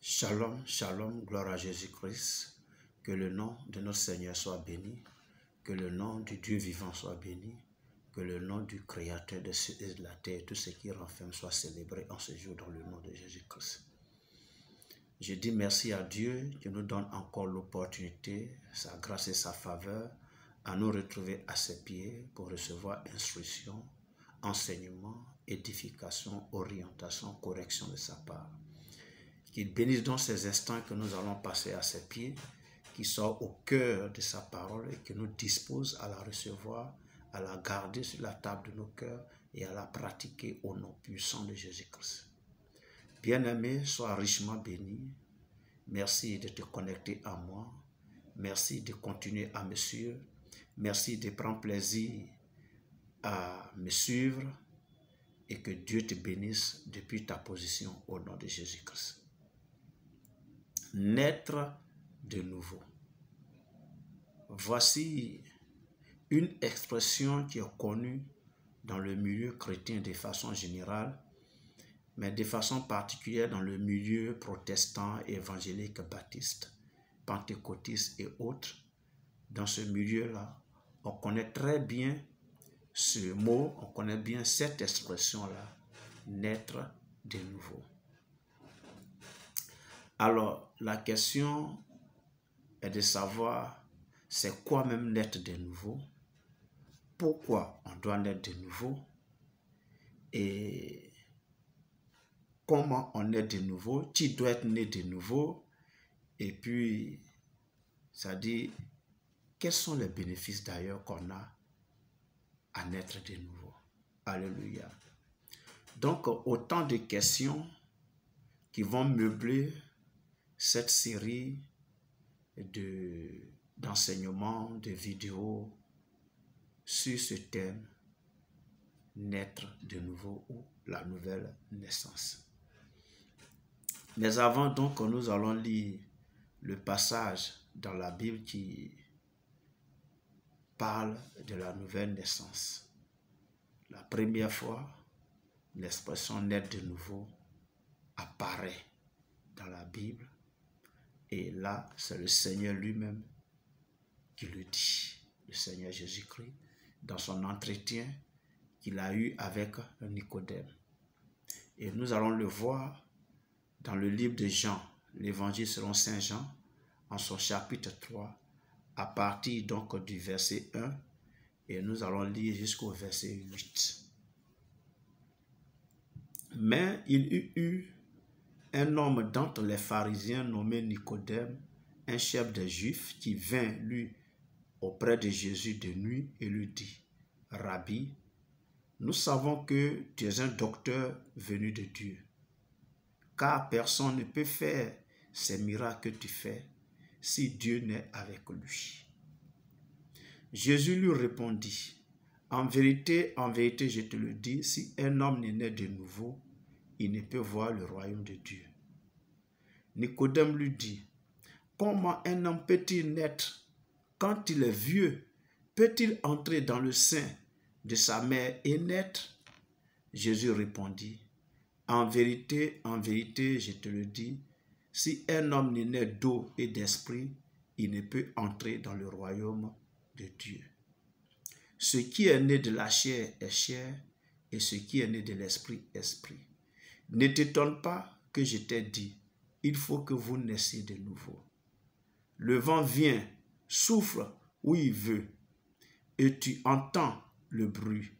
Shalom, shalom, gloire à Jésus-Christ. Que le nom de notre Seigneur soit béni. Que le nom du Dieu vivant soit béni. Que le nom du Créateur des cieux et de la terre, tout ce qui renferme, soit célébré en ce jour dans le nom de Jésus-Christ. Je dis merci à Dieu qui nous donne encore l'opportunité, sa grâce et sa faveur, à nous retrouver à ses pieds pour recevoir instruction, enseignement, édification, orientation, correction de sa part. Qu'il bénisse donc ces instants que nous allons passer à ses pieds, qu'il soit au cœur de sa parole et qu'il nous dispose à la recevoir, à la garder sur la table de nos cœurs et à la pratiquer au nom puissant de Jésus-Christ. Bien-aimé, sois richement béni. Merci de te connecter à moi. Merci de continuer à me suivre. Merci de prendre plaisir à me suivre et que Dieu te bénisse depuis ta position au nom de Jésus-Christ. Naître de nouveau. Voici une expression qui est connue dans le milieu chrétien de façon générale, mais de façon particulière dans le milieu protestant, évangélique, baptiste, pentecôtiste et autres. Dans ce milieu-là, on connaît très bien ce mot, on connaît bien cette expression-là, naître de nouveau. Alors, la question est de savoir c'est quoi même naître de nouveau, pourquoi on doit naître de nouveau et comment on naît de nouveau, qui doit être né de nouveau et puis, ça dit, quels sont les bénéfices d'ailleurs qu'on a à naître de nouveau. Alléluia. Donc, autant de questions qui vont meubler cette série d'enseignements, de vidéos sur ce thème, naître de nouveau ou la nouvelle naissance. Mais avant donc, nous allons lire le passage dans la Bible qui parle de la nouvelle naissance. La première fois, l'expression naître de nouveau apparaît dans la Bible. Et là, c'est le Seigneur lui-même qui le dit, le Seigneur Jésus-Christ, dans son entretien qu'il a eu avec Nicodème. Et nous allons le voir dans le livre de Jean, l'évangile selon Saint Jean, en son chapitre 3, à partir donc du verset 1, et nous allons lire jusqu'au verset 8. Mais il y eut un homme d'entre les pharisiens nommé Nicodème, un chef des Juifs, qui vint lui auprès de Jésus de nuit et lui dit, « Rabbi, nous savons que tu es un docteur venu de Dieu, car personne ne peut faire ces miracles que tu fais si Dieu n'est avec lui. » Jésus lui répondit, « en vérité, je te le dis, si un homme n'est né de nouveau, il ne peut voir le royaume de Dieu. » Nicodème lui dit, « Comment un homme peut-il naître quand il est vieux? Peut-il entrer dans le sein de sa mère et naître? » Jésus répondit, « en vérité, je te le dis, si un homme n'est né d'eau et d'esprit, il ne peut entrer dans le royaume de Dieu. Ce qui est né de la chair est chair, et ce qui est né de l'esprit, esprit. Ne t'étonne pas que je t'ai dit, il faut que vous naissiez de nouveau. Le vent vient, souffle où il veut, et tu entends le bruit,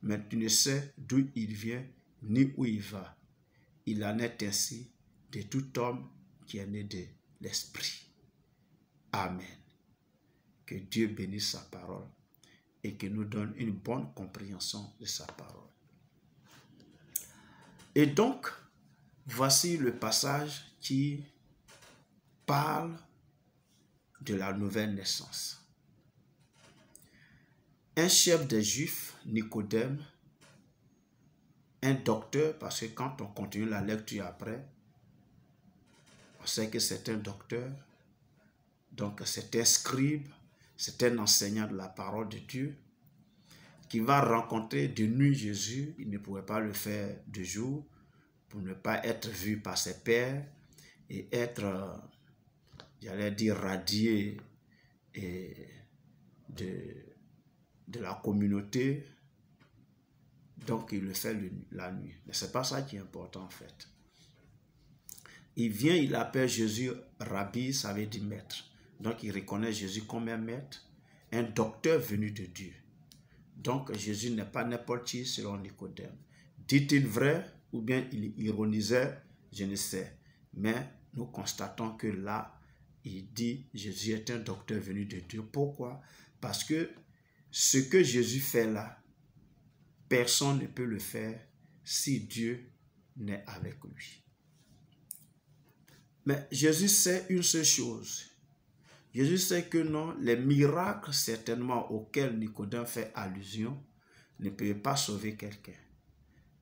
mais tu ne sais d'où il vient ni où il va. Il en est ainsi de tout homme qui est né de l'esprit. » Amen. Que Dieu bénisse sa parole et qu'il nous donne une bonne compréhension de sa parole. Et donc, voici le passage qui parle de la nouvelle naissance. Un chef des Juifs, Nicodème, un docteur, parce que quand on continue la lecture après, on sait que c'est un docteur, donc c'est un scribe, c'est un enseignant de la parole de Dieu, qui va rencontrer de nuit Jésus. Il ne pouvait pas le faire de jour pour ne pas être vu par ses pairs. et être, j'allais dire, radié de la communauté. Donc, il le fait la nuit. Mais ce n'est pas ça qui est important en fait. Il vient, il appelle Jésus Rabbi, ça veut dire maître. Donc, il reconnaît Jésus comme un maître, un docteur venu de Dieu. Donc, Jésus n'est pas n'importe qui selon Nicodème. Dit-il vrai ou bien il ironisait, je ne sais. Mais nous constatons que là, il dit Jésus est un docteur venu de Dieu. Pourquoi? Parce que ce que Jésus fait là, personne ne peut le faire si Dieu n'est avec lui. Mais Jésus sait une seule chose. Jésus sait que non, les miracles certainement auxquels Nicodème fait allusion ne peuvent pas sauver quelqu'un.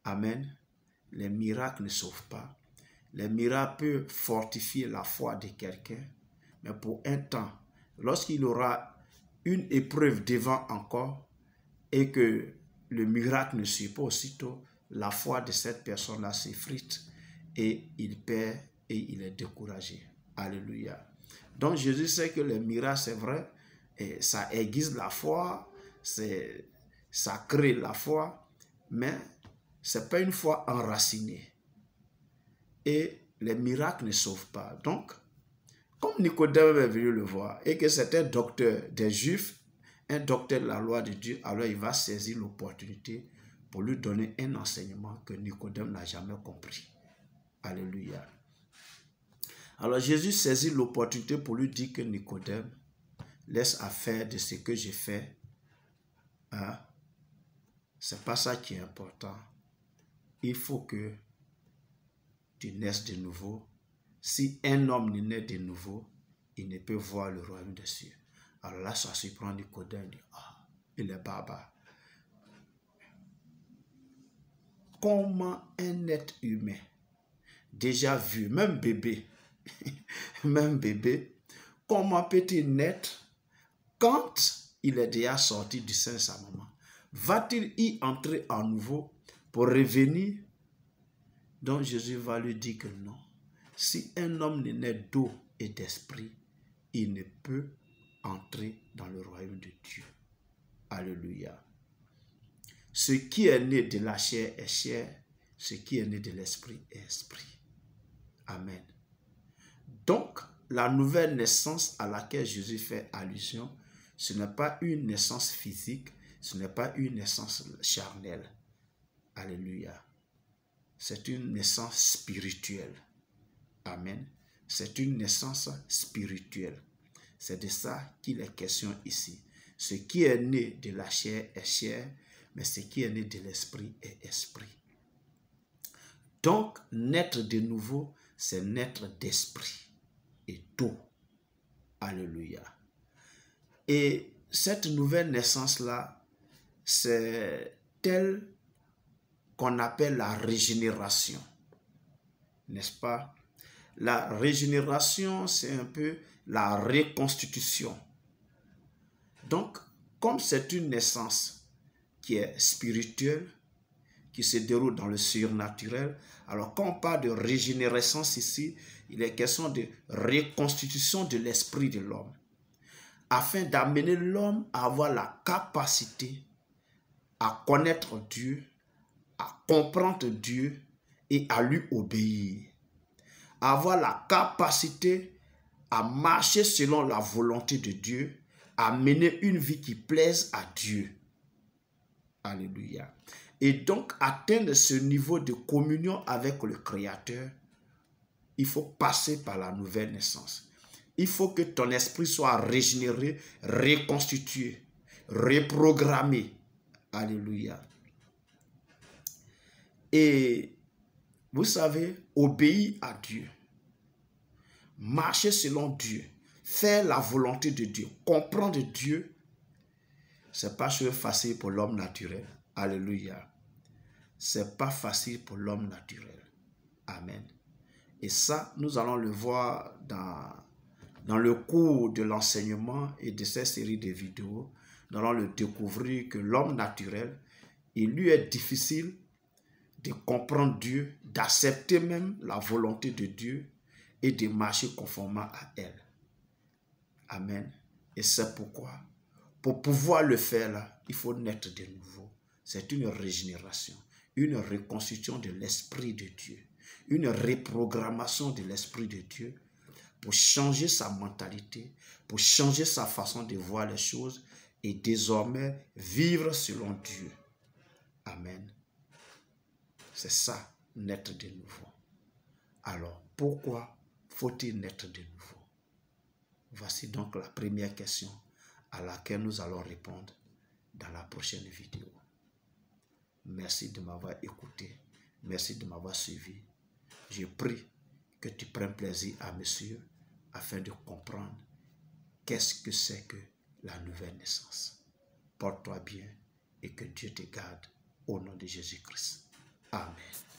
Amen. Les miracles ne sauvent pas. Les miracles peuvent fortifier la foi de quelqu'un, mais pour un temps, lorsqu'il aura une épreuve devant encore et que le miracle ne suit pas aussitôt, la foi de cette personne-là s'effrite et il perd et il est découragé. Alléluia. Donc Jésus sait que les miracles, c'est vrai, et ça aiguise la foi, ça crée la foi, mais ce n'est pas une foi enracinée. Et les miracles ne sauvent pas. Donc, comme Nicodème est venu le voir et que c'est un docteur des Juifs, un docteur de la loi de Dieu, alors il va saisir l'opportunité pour lui donner un enseignement que Nicodème n'a jamais compris. Alléluia. Alors Jésus saisit l'opportunité pour lui dire que Nicodème, laisse affaire de ce que j'ai fait. Hein? C'est pas ça qui est important. Il faut que tu naisses de nouveau. Si un homme ne naît de nouveau, il ne peut voir le royaume des cieux. Alors là, ça surprend Nicodème. Il dit, ah, il est barbare. Comment un être humain, déjà vu, même bébé, comment peut-il naître quand il est déjà sorti du sein de sa maman? Va-t-il y entrer à nouveau pour revenir? Donc Jésus va lui dire que non. Si un homme ne naît d'eau et d'esprit, il ne peut entrer dans le royaume de Dieu. Alléluia. Ce qui est né de la chair est chair, ce qui est né de l'esprit est esprit. Amen. Donc, la nouvelle naissance à laquelle Jésus fait allusion, ce n'est pas une naissance physique, ce n'est pas une naissance charnelle. Alléluia. C'est une naissance spirituelle. Amen. C'est une naissance spirituelle. C'est de ça qu'il est question ici. Ce qui est né de la chair est chair, mais ce qui est né de l'esprit est esprit. Donc, naître de nouveau, c'est naître d'esprit et d'eau. Alléluia. Et cette nouvelle naissance-là, c'est telle qu'on appelle la régénération. N'est-ce pas? La régénération, c'est un peu la reconstitution. Donc, comme c'est une naissance qui est spirituelle, qui se déroule dans le surnaturel, alors quand on parle de régénérescence ici, il est question de reconstitution de l'esprit de l'homme, afin d'amener l'homme à avoir la capacité à connaître Dieu, à comprendre Dieu et à lui obéir. Avoir la capacité à marcher selon la volonté de Dieu, à mener une vie qui plaise à Dieu. Alléluia. Et donc, atteindre ce niveau de communion avec le Créateur, il faut passer par la nouvelle naissance. Il faut que ton esprit soit régénéré, reconstitué, reprogrammé. Alléluia. Et vous savez, obéir à Dieu, marcher selon Dieu, faire la volonté de Dieu, comprendre Dieu, ce n'est pas chose facile pour l'homme naturel. Alléluia. Ce n'est pas facile pour l'homme naturel. Amen. Et ça, nous allons le voir dans le cours de l'enseignement et de cette série de vidéos. Nous allons le découvrir que l'homme naturel, il lui est difficile de comprendre Dieu, d'accepter même la volonté de Dieu et de marcher conformément à elle. Amen. Et c'est pourquoi, pour pouvoir le faire là, il faut naître de nouveau. C'est une régénération, une reconstitution de l'Esprit de Dieu, une reprogrammation de l'Esprit de Dieu pour changer sa mentalité, pour changer sa façon de voir les choses et désormais vivre selon Dieu. Amen. C'est ça, naître de nouveau. Alors, pourquoi faut-il naître de nouveau? Voici donc la première question à laquelle nous allons répondre dans la prochaine vidéo. Merci de m'avoir écouté. Merci de m'avoir suivi. Je prie que tu prennes plaisir à me suivre afin de comprendre qu'est-ce que c'est que la nouvelle naissance. Porte-toi bien et que Dieu te garde au nom de Jésus-Christ. Amen.